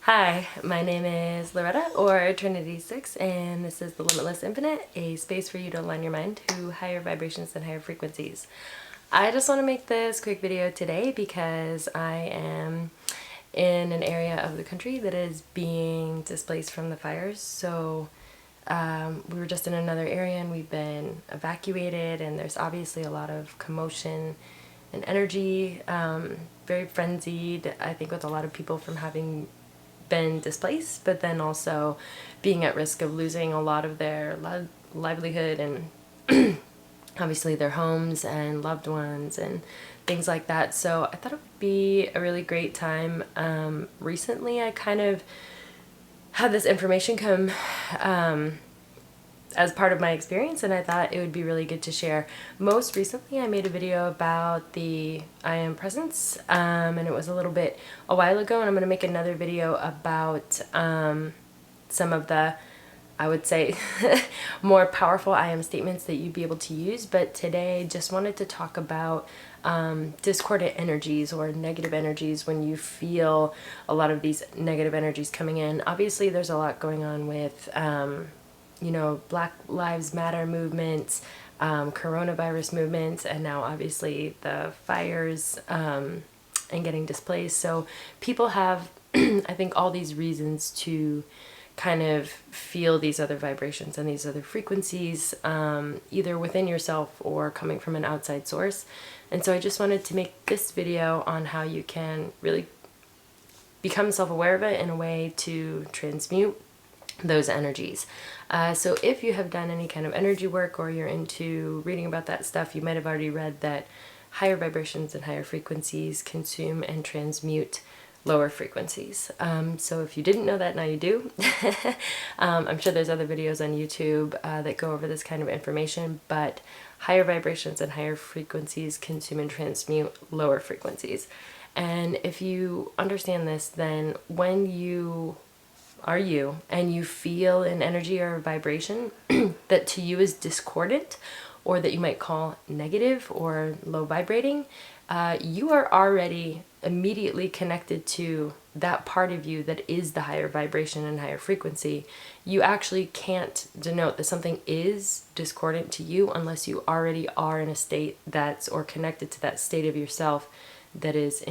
Hi, my name is Loretta, or Trinity 6, and this is the Limitless Infinite, a space for you to align your mind to higher vibrations and higher frequencies. I just want to make this quick video today because I am in an area of the country that is being displaced from the fires. So we were just in another area and we've been evacuated, and there's obviously a lot of commotion and energy, very frenzied, I think, with a lot of people from having been displaced, but then also being at risk of losing a lot of their livelihood and obviously their homes and loved ones and things like that. So I thought it would be a really great time. Recently I kind of had this information come as part of my experience, and I thought it would be really good to share. Most recently I made a video about the I am presence, and it was a while ago, and I'm going to make another video about some of the, I would say, more powerful I am statements that you'd be able to use. But today I just wanted to talk about discordant energies or negative energies. When you feel a lot of these negative energies coming in, obviously there's a lot going on with Black Lives Matter movements, coronavirus movements, and now obviously the fires and getting displaced. So people have, I think, all these reasons to kind of feel these other vibrations and these other frequencies, either within yourself or coming from an outside source. And so I just wanted to make this video on how you can really become self-aware of it in a way to transmute those energies. So if you have done any kind of energy work or you're into reading about that stuff, you might have already read that higher vibrations and higher frequencies consume and transmute lower frequencies. So if you didn't know that, now you do. I'm sure there's other videos on YouTube that go over this kind of information, but higher vibrations and higher frequencies consume and transmute lower frequencies. And if you understand this, then when you are you and you feel an energy or a vibration that to you is discordant, or that you might call negative or low vibrating, you are already immediately connected to that part of you that is the higher vibration and higher frequency. You actually can't denote that something is discordant to you unless you already are in a state that's, or connected to that state of yourself that is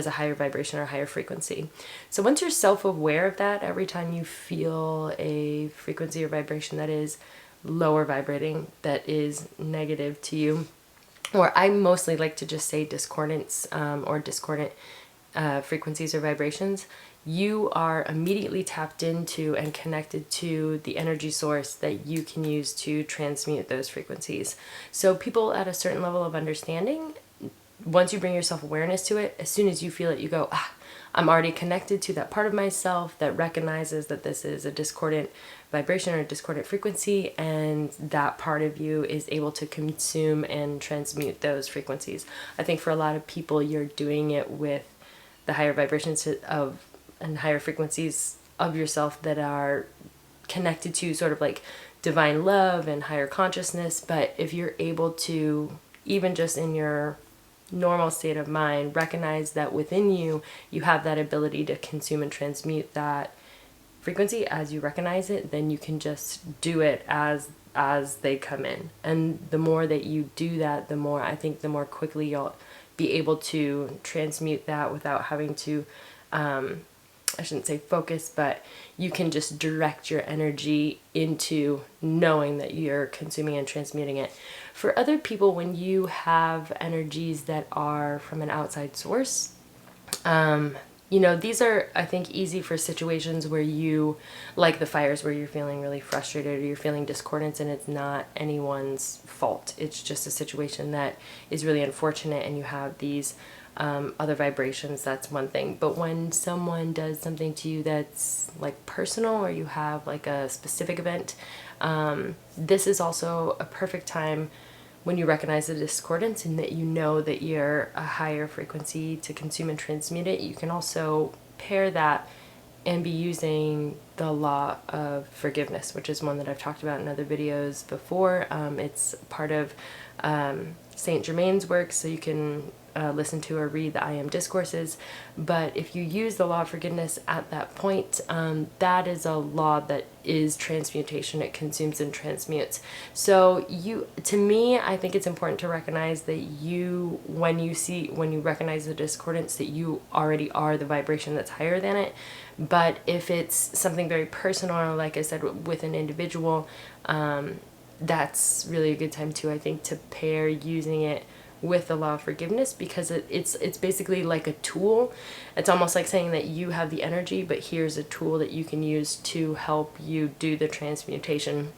a higher vibration or higher frequency. So once you're self-aware of that, every time you feel a frequency or vibration that is lower vibrating, that is negative to you, or I mostly like to just say discordance, or discordant frequencies or vibrations, you are immediately tapped into and connected to the energy source that you can use to transmute those frequencies. So people at a certain level of understanding, once you bring your self-awareness to it, as soon as you feel it, you go, I'm already connected to that part of myself that recognizes that this is a discordant vibration or a discordant frequency, and that part of you is able to consume and transmute those frequencies. I think for a lot of people, you're doing it with the higher vibrations of and higher frequencies of yourself that are connected to sort of like divine love and higher consciousness. But if you're able to, even just in your normal state of mind, recognize that within you, you have that ability to consume and transmute that frequency as you recognize it, then you can just do it as they come in. And the more that you do that, the more, I think, the more quickly you'll be able to transmute that without having to, I shouldn't say focus, but you can just direct your energy into knowing that you're consuming and transmuting it. For other people, when you have energies that are from an outside source, these are, I think, easy for situations where you, like the fires, where you're feeling really frustrated or you're feeling discordance, and it's not anyone's fault. It's just a situation that is really unfortunate, and you have these other vibrations. That's one thing. But when someone does something to you that's like personal, or you have like a specific event, this is also a perfect time when you recognize the discordance and that you know that you're a higher frequency to consume and transmute it. You can also pair that and be using the law of forgiveness, which is one that I've talked about in other videos before. It's part of Saint Germain's work, so you can listen to or read the I Am discourses. But if you use the law of forgiveness at that point, that is a law that is transmutation. It consumes and transmutes. So to me, I think it's important to recognize that when you recognize the discordance, that you already are the vibration that's higher than it. But if it's something very personal, or like I said, with an individual, that's really a good time too, I think, to pair using it with the law of forgiveness, because it's basically like a tool. It's almost like saying that you have the energy, but here's a tool that you can use to help you do the transmutation.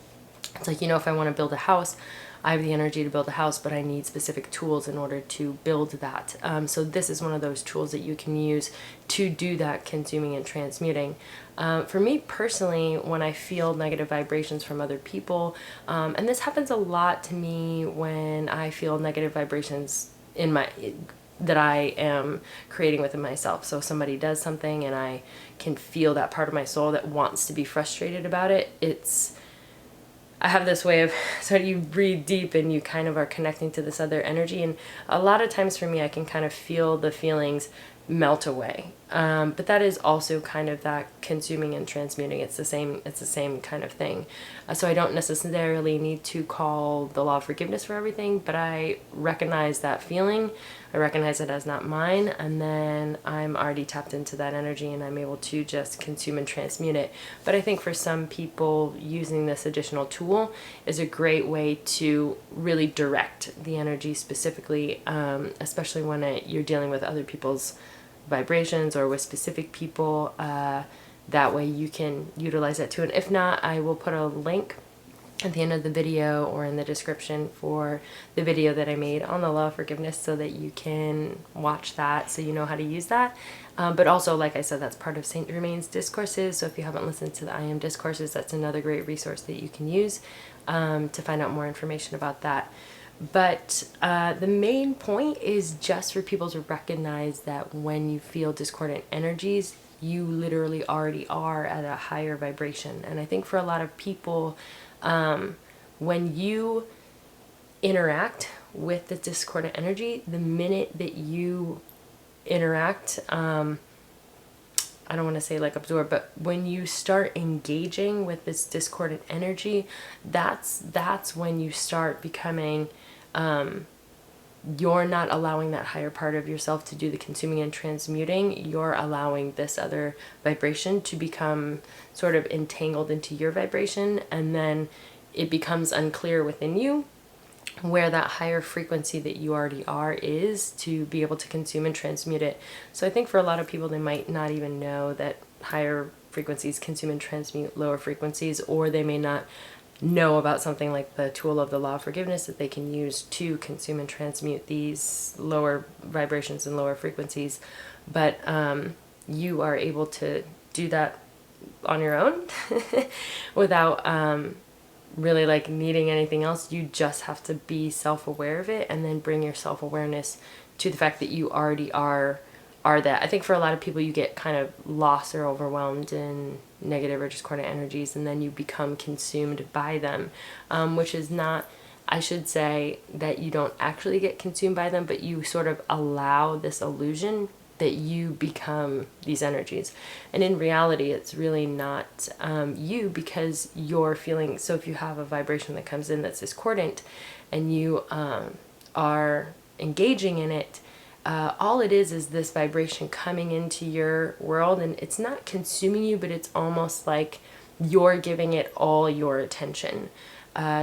It's like, if I want to build a house, I have the energy to build a house, but I need specific tools in order to build that. So this is one of those tools that you can use to do that consuming and transmuting. For me personally, when I feel negative vibrations from other people, and this happens a lot to me when I feel negative vibrations that I am creating within myself. So somebody does something and I can feel that part of my soul that wants to be frustrated about it. I have this way of, so you breathe deep and you kind of are connecting to this other energy. And a lot of times for me, I can kind of feel the feelings melt away. But that is also kind of that consuming and transmuting. It's the same kind of thing. So I don't necessarily need to call the law of forgiveness for everything, but I recognize that feeling. I recognize it as not mine, and then I'm already tapped into that energy and I'm able to just consume and transmute it. But I think for some people, using this additional tool is a great way to really direct the energy specifically, especially when you're dealing with other people's vibrations or with specific people. That way you can utilize that too. And if not, I will put a link at the end of the video or in the description for the video that I made on the law of forgiveness, so that you can watch that, so you know how to use that. But also, like I said, that's part of Saint Germain's discourses. So if you haven't listened to the I Am discourses, that's another great resource that you can use to find out more information about that. But the main point is just for people to recognize that when you feel discordant energies, you literally already are at a higher vibration. And I think for a lot of people, when you interact with the discordant energy, the minute that you interact, I don't want to say like absorb, but when you start engaging with this discordant energy, that's when you start becoming, you're not allowing that higher part of yourself to do the consuming and transmuting. You're allowing this other vibration to become sort of entangled into your vibration, and then it becomes unclear within you where that higher frequency that you already are is, to be able to consume and transmute it. So I think for a lot of people, they might not even know that higher frequencies consume and transmute lower frequencies, or they may not know about something like the tool of the law of forgiveness that they can use to consume and transmute these lower vibrations and lower frequencies. But you are able to do that on your own without really like needing anything else. You just have to be self-aware of it, and then bring your self-awareness to the fact that you already are that. I think for a lot of people, you get kind of lost or overwhelmed in negative or discordant energies, and then you become consumed by them, which is not, I should say that you don't actually get consumed by them, but you sort of allow this illusion that you become these energies. And in reality, it's really not you, because you're feeling, so if you have a vibration that comes in that's discordant and you are engaging in it, all it is this vibration coming into your world, and it's not consuming you, but it's almost like you're giving it all your attention.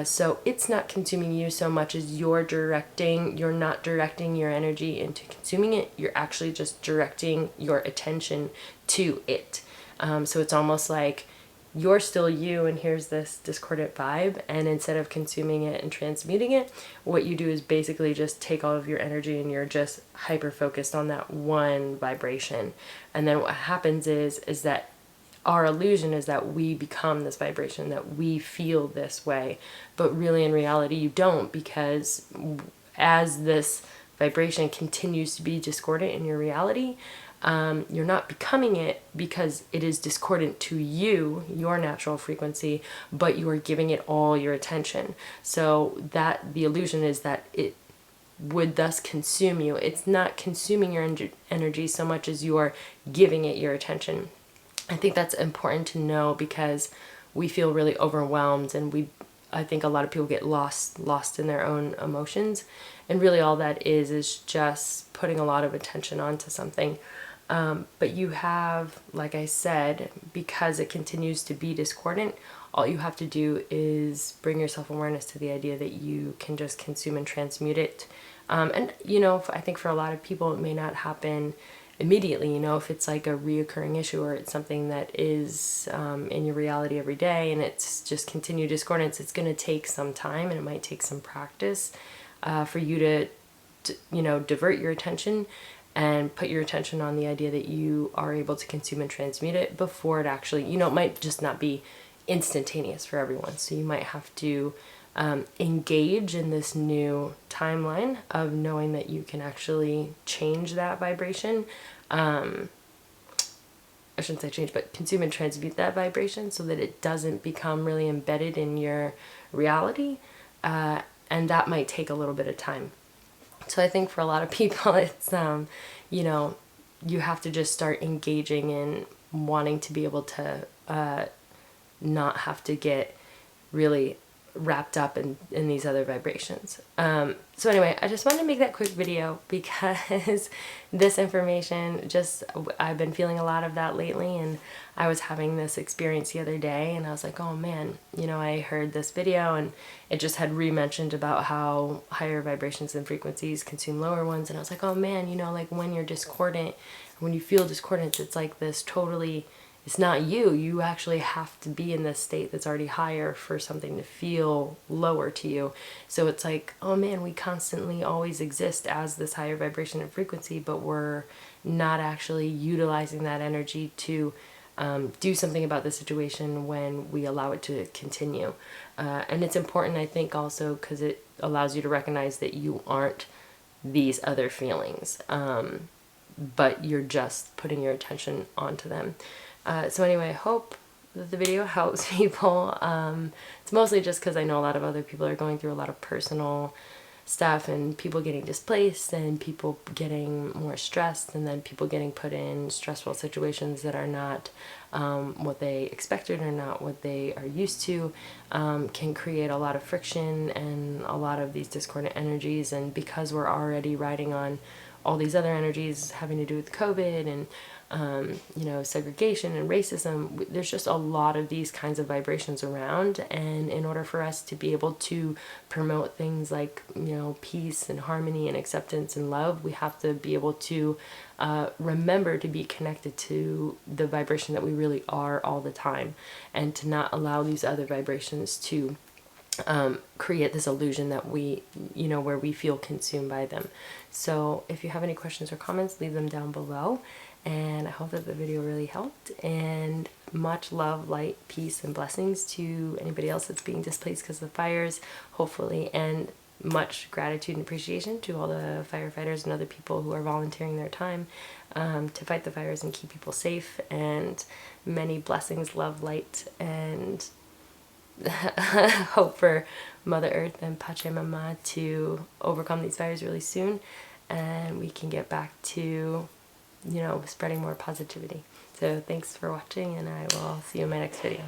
So it's not consuming you so much as you're not directing your energy into consuming it. You're actually just directing your attention to it. So it's almost like you're still you, and here's this discordant vibe, and instead of consuming it and transmuting it, what you do is basically just take all of your energy and you're just hyper focused on that one vibration. And then what happens is that our illusion is that we become this vibration, that we feel this way, but really in reality you don't, because as this vibration continues to be discordant in your reality, you're not becoming it because it is discordant to you, your natural frequency, but you are giving it all your attention. So that the illusion is that would thus consume you. It's not consuming your energy so much as you're giving it your attention. I think that's important to know because we feel really overwhelmed, and I think a lot of people get lost in their own emotions, and really all that is just putting a lot of attention onto something. But you have, like I said, because it continues to be discordant, all you have to do is bring your self-awareness to the idea that you can just consume and transmute it. And, I think for a lot of people, it may not happen immediately, if it's like a reoccurring issue or it's something that is in your reality every day and it's just continued discordance, it's going to take some time and it might take some practice for you to divert your attention and put your attention on the idea that you are able to consume and transmute it before it actually, it might just not be instantaneous for everyone. So you might have to engage in this new timeline of knowing that you can actually change that vibration. I shouldn't say change, but consume and transmute that vibration so that it doesn't become really embedded in your reality. And that might take a little bit of time. So I think for a lot of people, it's, you have to just start engaging in wanting to be able to not have to get really wrapped up in these other vibrations. So anyway, I just wanted to make that quick video because this information, I've been feeling a lot of that lately, and I was having this experience the other day and I was like, oh man, I heard this video and it just had re-mentioned about how higher vibrations and frequencies consume lower ones, and I was like, oh man, like when you're discordant, when you feel discordance, it's like this totally, it's not you. You actually have to be in this state that's already higher for something to feel lower to you. So it's like, oh man, we constantly always exist as this higher vibration and frequency, but we're not actually utilizing that energy to do something about the situation when we allow it to continue. And it's important, I think, also because it allows you to recognize that you aren't these other feelings, but you're just putting your attention onto them. So anyway, I hope that the video helps people. It's mostly just because I know a lot of other people are going through a lot of personal stuff, and people getting displaced and people getting more stressed, and then people getting put in stressful situations that are not what they expected or not what they are used to, can create a lot of friction and a lot of these discordant energies. And because we're already riding on all these other energies having to do with COVID and segregation and racism, there's just a lot of these kinds of vibrations around. And in order for us to be able to promote things like, peace and harmony and acceptance and love, we have to be able to remember to be connected to the vibration that we really are all the time, and to not allow these other vibrations to create this illusion that we, where we feel consumed by them. So if you have any questions or comments, leave them down below. And I hope that the video really helped, and much love, light, peace, and blessings to anybody else that's being displaced because of the fires, hopefully, and much gratitude and appreciation to all the firefighters and other people who are volunteering their time to fight the fires and keep people safe. And many blessings, love, light, and hope for Mother Earth and Pachamama to overcome these fires really soon, and we can get back to spreading more positivity. So thanks for watching, and I will see you in my next video.